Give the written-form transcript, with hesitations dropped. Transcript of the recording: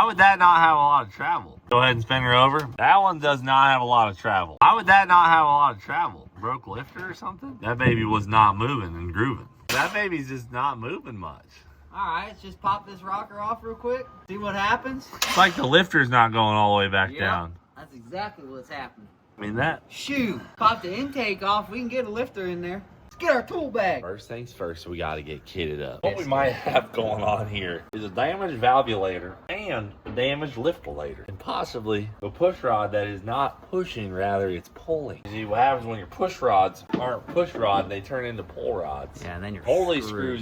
would that not have a lot of travel? Go ahead and spin her over. That one does not have a lot of travel. Why would that not have a lot of travel? Broke lifter or something? That baby was not moving and grooving. That baby's just not moving much. Alright, let's just pop this rocker off real quick. See what happens. It's like the lifter's not going all the way back down. That's exactly what's happening. I mean that. Shoot. Pop the intake off. We can get a lifter in there. Let's get our tool bag. First things first, we got to get kitted up. What we might have going on here is a damaged valvulator and a damaged liftulator, and possibly a push rod that is not pushing, rather it's pulling. See what happens when your push rods aren't push rod, they turn into pull rods. Yeah, and then you're Holy screwed. screws